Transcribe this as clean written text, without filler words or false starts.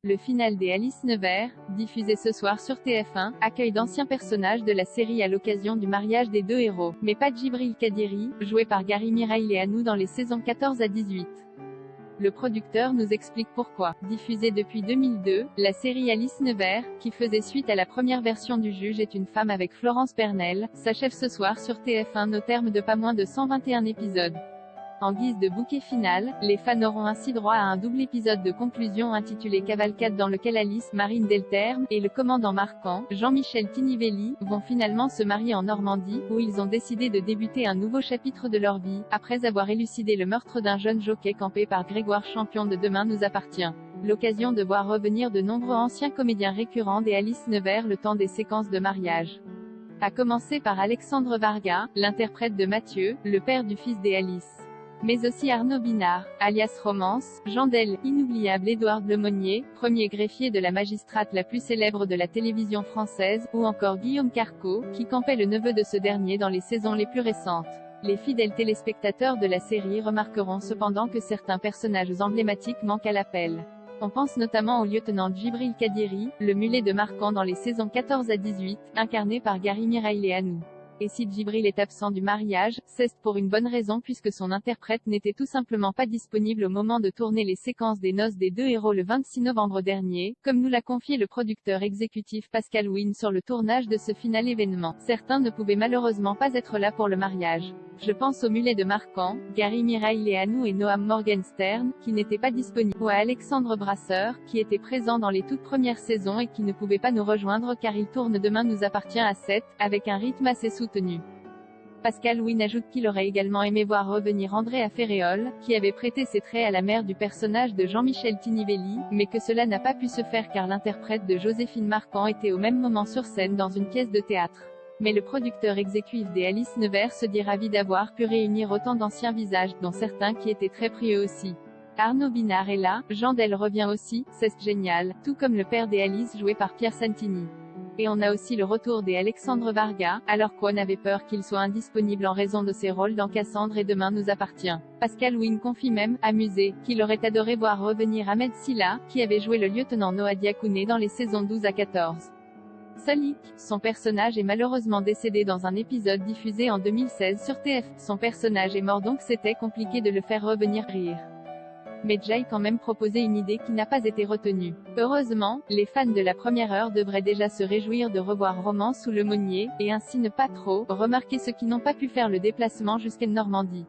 Le final des Alice Nevers, diffusé ce soir sur TF1, accueille d'anciens personnages de la série à l'occasion du mariage des deux héros, mais pas Djibril Kadiri, joué par Gary Mireille-Leanou dans les saisons 14 à 18. Le producteur nous explique pourquoi. Diffusée depuis 2002, la série Alice Nevers, qui faisait suite à la première version du Juge est une femme avec Florence Pernel, s'achève ce soir sur TF1 au terme de pas moins de 121 épisodes. En guise de bouquet final, les fans auront ainsi droit à un double épisode de conclusion intitulé Cavalcade dans lequel Alice, Marine Delterme, et le commandant Marquand, Jean-Michel Tinivelli, vont finalement se marier en Normandie, où ils ont décidé de débuter un nouveau chapitre de leur vie, après avoir élucidé le meurtre d'un jeune jockey campé par Grégoire Champion de Demain nous appartient. L'occasion de voir revenir de nombreux anciens comédiens récurrents des Alice Nevers le temps des séquences de mariage. À commencer par Alexandre Varga, l'interprète de Mathieu, le père du fils des Alice. Mais aussi Arnaud Binard, alias Romance, Jandel, inoubliable Édouard Lemonnier, premier greffier de la magistrate la plus célèbre de la télévision française, ou encore Guillaume Carcot, qui campait le neveu de ce dernier dans les saisons les plus récentes. Les fidèles téléspectateurs de la série remarqueront cependant que certains personnages emblématiques manquent à l'appel. On pense notamment au lieutenant Djibril Kadiri, le mulet de Marquand dans les saisons 14 à 18, incarné par Gary Mireille-Leanou. Et si Djibril est absent du mariage, c'est pour une bonne raison puisque son interprète n'était tout simplement pas disponible au moment de tourner les séquences des noces des deux héros le 26 novembre dernier, comme nous l'a confié le producteur exécutif Pascal Win sur le tournage de ce final événement. Certains ne pouvaient malheureusement pas être là pour le mariage. Je pense au mulet de Marquand, Gary Mireille-Leanou et Noam Morgenstern, qui n'étaient pas disponibles, ou à Alexandre Brasseur, qui était présent dans les toutes premières saisons et qui ne pouvait pas nous rejoindre car il tourne Demain nous appartient à 7, avec un rythme assez soutenu. Pascal Win ajoute qu'il aurait également aimé voir revenir Andrea Ferréol, qui avait prêté ses traits à la mère du personnage de Jean-Michel Tinivelli, mais que cela n'a pas pu se faire car l'interprète de Joséphine Marquand était au même moment sur scène dans une pièce de théâtre. Mais le producteur exécutif des Alice Nevers se dit ravi d'avoir pu réunir autant d'anciens visages, dont certains qui étaient très pris eux aussi. Arnaud Binard est là, Jandel revient aussi, c'est génial, tout comme le père des Alice joué par Pierre Santini. Et on a aussi le retour des Alexandre Varga, alors qu'on avait peur qu'il soit indisponible en raison de ses rôles dans Cassandre et Demain nous appartient. Pascal Win confie même, amusé, qu'il aurait adoré voir revenir Ahmed Silla, qui avait joué le lieutenant Noah Diakouné dans les saisons 12 à 14. Salik, son personnage est malheureusement décédé dans un épisode diffusé en 2016 sur TF. Son personnage est mort donc c'était compliqué de le faire revenir rire. Mais Jay quand même proposé une idée qui n'a pas été retenue. Heureusement, les fans de la première heure devraient déjà se réjouir de revoir Romance ou Lemonnier, et ainsi ne pas trop remarquer ceux qui n'ont pas pu faire le déplacement jusqu'à Normandie.